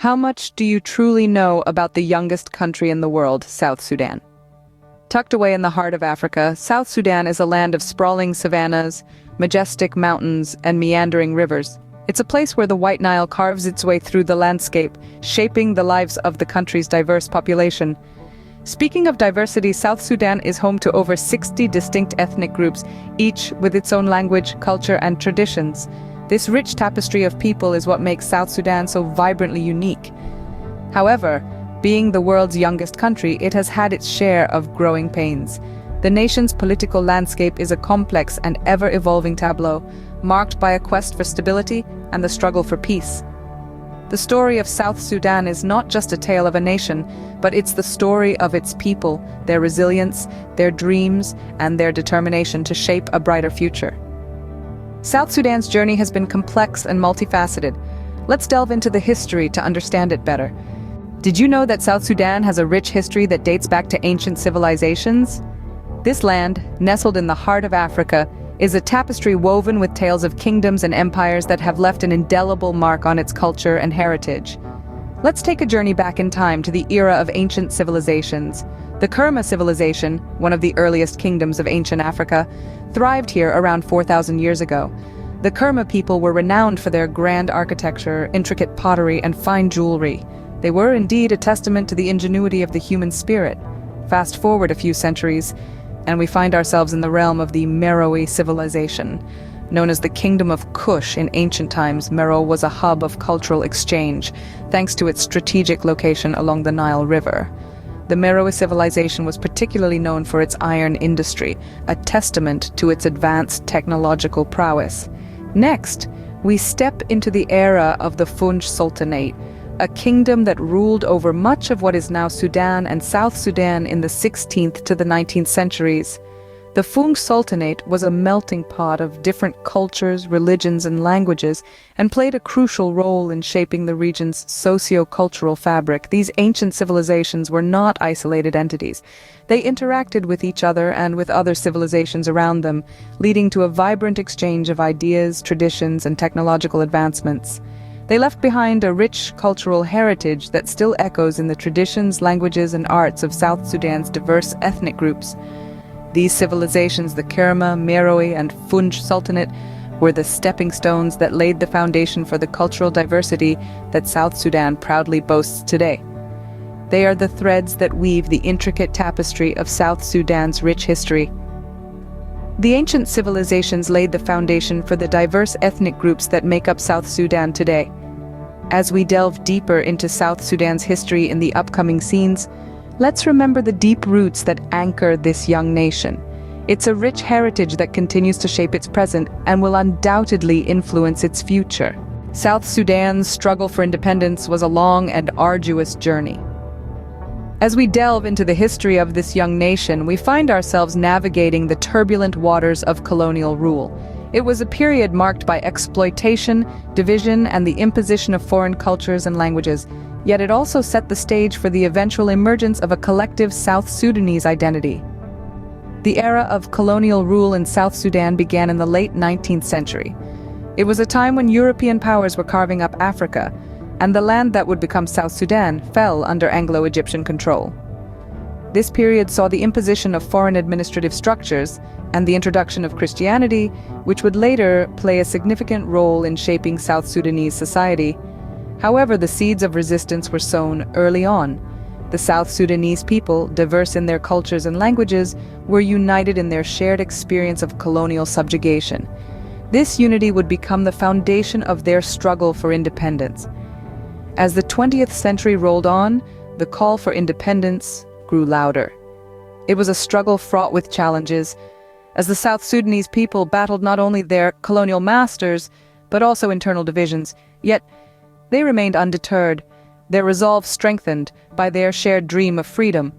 How much do you truly know about the youngest country in the world, South Sudan? Tucked away in the heart of Africa, South Sudan is a land of sprawling savannas, majestic mountains, and meandering rivers. It's a place where the White Nile carves its way through the landscape, shaping the lives of the country's diverse population. Speaking of diversity, South Sudan is home to over 60 distinct ethnic groups, each with its own language, culture, and traditions. This rich tapestry of people is what makes South Sudan so vibrantly unique. However, being the world's youngest country, it has had its share of growing pains. The nation's political landscape is a complex and ever-evolving tableau, marked by a quest for stability and the struggle for peace. The story of South Sudan is not just a tale of a nation, but it's the story of its people, their resilience, their dreams, and their determination to shape a brighter future. South Sudan's journey has been complex and multifaceted. Let's delve into the history to understand it better. Did you know that South Sudan has a rich history that dates back to ancient civilizations? This land, nestled in the heart of Africa, is a tapestry woven with tales of kingdoms and empires that have left an indelible mark on its culture and heritage. Let's take a journey back in time to the era of ancient civilizations. The Kerma civilization, one of the earliest kingdoms of ancient Africa, thrived here around 4,000 years ago. The Kerma people were renowned for their grand architecture, intricate pottery, and fine jewelry. They were indeed a testament to the ingenuity of the human spirit. Fast forward a few centuries, and we find ourselves in the realm of the Meroe civilization. Known as the Kingdom of Kush in ancient times, Meroe was a hub of cultural exchange, thanks to its strategic location along the Nile River. The Meroe civilization was particularly known for its iron industry, a testament to its advanced technological prowess. Next, we step into the era of the Funj Sultanate, a kingdom that ruled over much of what is now Sudan and South Sudan in the 16th to the 19th centuries. The Funj Sultanate was a melting pot of different cultures, religions, and languages, and played a crucial role in shaping the region's socio-cultural fabric. These ancient civilizations were not isolated entities. They interacted with each other and with other civilizations around them, leading to a vibrant exchange of ideas, traditions, and technological advancements. They left behind a rich cultural heritage that still echoes in the traditions, languages, and arts of South Sudan's diverse ethnic groups. These civilizations, the Kerma, Meroe, and Funj Sultanate, were the stepping stones that laid the foundation for the cultural diversity that South Sudan proudly boasts today. They are the threads that weave the intricate tapestry of South Sudan's rich history. The ancient civilizations laid the foundation for the diverse ethnic groups that make up South Sudan today. As we delve deeper into South Sudan's history in the upcoming scenes, let's remember the deep roots that anchor this young nation. It's a rich heritage that continues to shape its present and will undoubtedly influence its future. South Sudan's struggle for independence was a long and arduous journey. As we delve into the history of this young nation, we find ourselves navigating the turbulent waters of colonial rule. It was a period marked by exploitation, division, and the imposition of foreign cultures and languages. Yet it also set the stage for the eventual emergence of a collective South Sudanese identity. The era of colonial rule in South Sudan began in the late 19th century. It was a time when European powers were carving up Africa, and the land that would become South Sudan fell under Anglo-Egyptian control. This period saw the imposition of foreign administrative structures and the introduction of Christianity, which would later play a significant role in shaping South Sudanese society. However, the seeds of resistance were sown early on. The South Sudanese people, diverse in their cultures and languages, were united in their shared experience of colonial subjugation. This unity would become the foundation of their struggle for independence. As the 20th century rolled on, the call for independence grew louder. It was a struggle fraught with challenges, as the South Sudanese people battled not only their colonial masters, but also internal divisions. Yet, they remained undeterred, their resolve strengthened by their shared dream of freedom.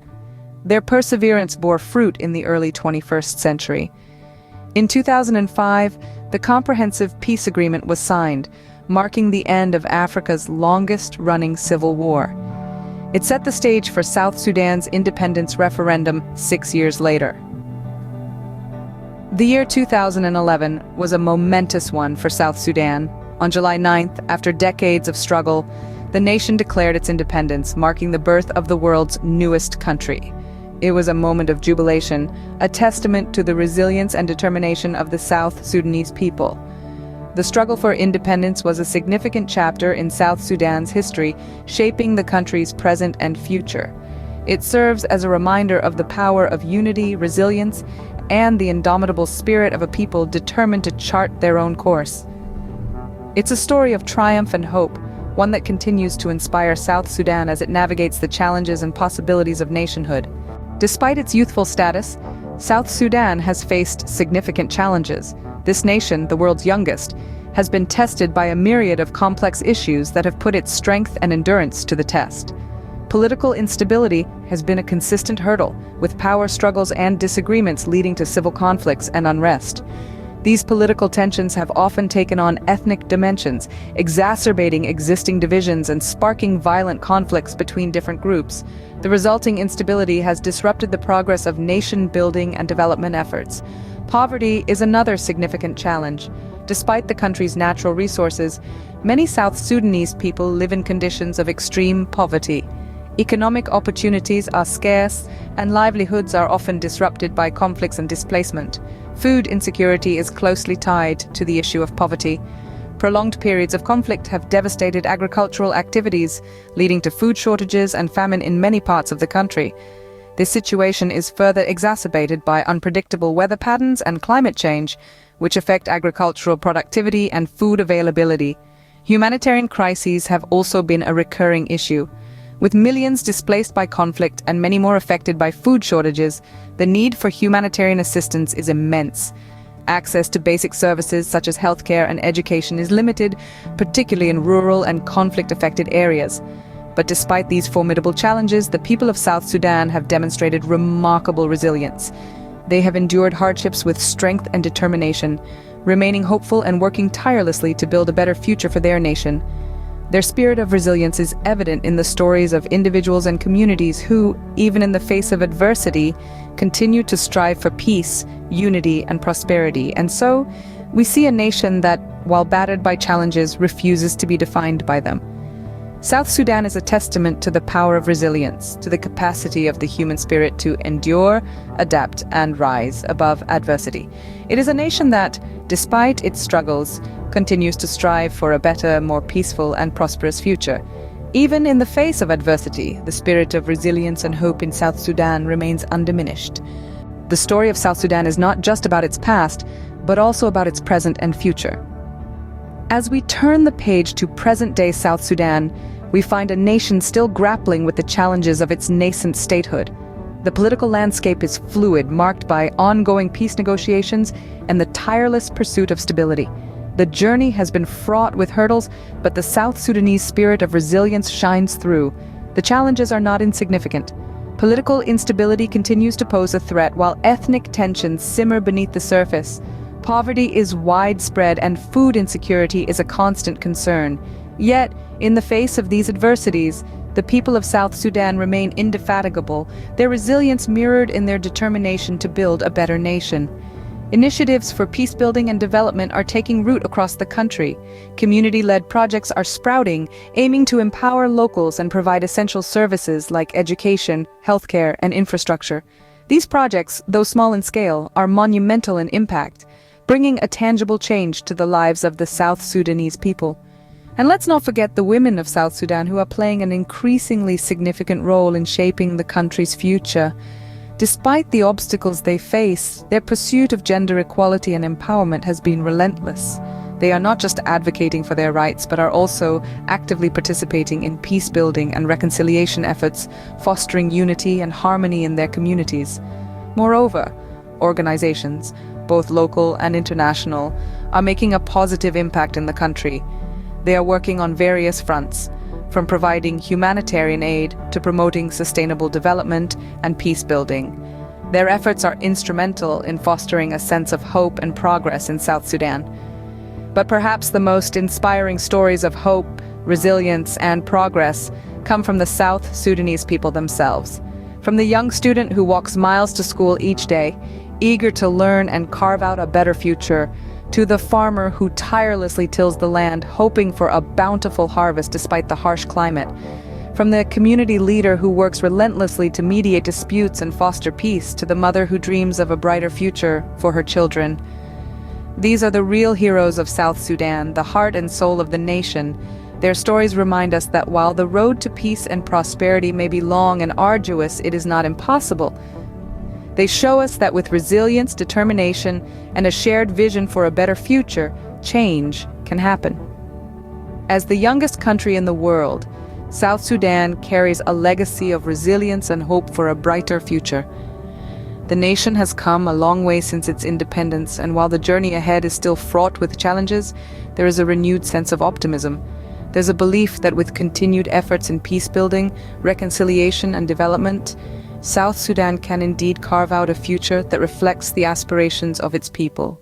Their perseverance bore fruit in the early 21st century. In 2005, the Comprehensive Peace Agreement was signed, marking the end of Africa's longest-running civil war. It set the stage for South Sudan's independence referendum 6 years later. The year 2011 was a momentous one for South Sudan. On July 9th, after decades of struggle, the nation declared its independence, marking the birth of the world's newest country. It was a moment of jubilation, a testament to the resilience and determination of the South Sudanese people. The struggle for independence was a significant chapter in South Sudan's history, shaping the country's present and future. It serves as a reminder of the power of unity, resilience, and the indomitable spirit of a people determined to chart their own course. It's a story of triumph and hope, one that continues to inspire South Sudan as it navigates the challenges and possibilities of nationhood. Despite its youthful status, South Sudan has faced significant challenges. This nation, the world's youngest, has been tested by a myriad of complex issues that have put its strength and endurance to the test. Political instability has been a consistent hurdle, with power struggles and disagreements leading to civil conflicts and unrest. These political tensions have often taken on ethnic dimensions, exacerbating existing divisions and sparking violent conflicts between different groups. The resulting instability has disrupted the progress of nation-building and development efforts. Poverty is another significant challenge. Despite the country's natural resources, many South Sudanese people live in conditions of extreme poverty. Economic opportunities are scarce, and livelihoods are often disrupted by conflicts and displacement. Food insecurity is closely tied to the issue of poverty. Prolonged periods of conflict have devastated agricultural activities, leading to food shortages and famine in many parts of the country. This situation is further exacerbated by unpredictable weather patterns and climate change, which affect agricultural productivity and food availability. Humanitarian crises have also been a recurring issue. With millions displaced by conflict and many more affected by food shortages, the need for humanitarian assistance is immense. Access to basic services such as healthcare and education is limited, particularly in rural and conflict-affected areas. But despite these formidable challenges, the people of South Sudan have demonstrated remarkable resilience. They have endured hardships with strength and determination, remaining hopeful and working tirelessly to build a better future for their nation. Their spirit of resilience is evident in the stories of individuals and communities who, even in the face of adversity, continue to strive for peace, unity, and prosperity. And so, we see a nation that, while battered by challenges, refuses to be defined by them. South Sudan is a testament to the power of resilience, to the capacity of the human spirit to endure, adapt, and rise above adversity. It is a nation that, despite its struggles, continues to strive for a better, more peaceful, and prosperous future. Even in the face of adversity, the spirit of resilience and hope in South Sudan remains undiminished. The story of South Sudan is not just about its past, but also about its present and future. As we turn the page to present-day South Sudan, we find a nation still grappling with the challenges of its nascent statehood. The political landscape is fluid, marked by ongoing peace negotiations and the tireless pursuit of stability. The journey has been fraught with hurdles, but the South Sudanese spirit of resilience shines through. The challenges are not insignificant. Political instability continues to pose a threat, while ethnic tensions simmer beneath the surface. Poverty is widespread and food insecurity is a constant concern. Yet, in the face of these adversities, the people of South Sudan remain indefatigable, their resilience mirrored in their determination to build a better nation. Initiatives for peace-building and development are taking root across the country. Community-led projects are sprouting, aiming to empower locals and provide essential services like education, healthcare, and infrastructure. These projects, though small in scale, are monumental in impact, bringing a tangible change to the lives of the South Sudanese people. And let's not forget the women of South Sudan, who are playing an increasingly significant role in shaping the country's future. Despite the obstacles they face, their pursuit of gender equality and empowerment has been relentless. They are not just advocating for their rights, but are also actively participating in peace-building and reconciliation efforts, fostering unity and harmony in their communities. Moreover, organizations, both local and international, are making a positive impact in the country. They are working on various fronts, from providing humanitarian aid to promoting sustainable development and peace building. Their efforts are instrumental in fostering a sense of hope and progress in South Sudan. But perhaps the most inspiring stories of hope, resilience, and progress come from the South Sudanese people themselves. From the young student who walks miles to school each day, eager to learn and carve out a better future, to the farmer who tirelessly tills the land, hoping for a bountiful harvest despite the harsh climate, from the community leader who works relentlessly to mediate disputes and foster peace, to the mother who dreams of a brighter future for her children. These are the real heroes of South Sudan, the heart and soul of the nation. Their stories remind us that while the road to peace and prosperity may be long and arduous, it is not impossible. They show us that with resilience, determination, and a shared vision for a better future, change can happen. As the youngest country in the world, South Sudan carries a legacy of resilience and hope for a brighter future. The nation has come a long way since its independence, and while the journey ahead is still fraught with challenges, there is a renewed sense of optimism. There's a belief that with continued efforts in peace-building, reconciliation, and development, South Sudan can indeed carve out a future that reflects the aspirations of its people.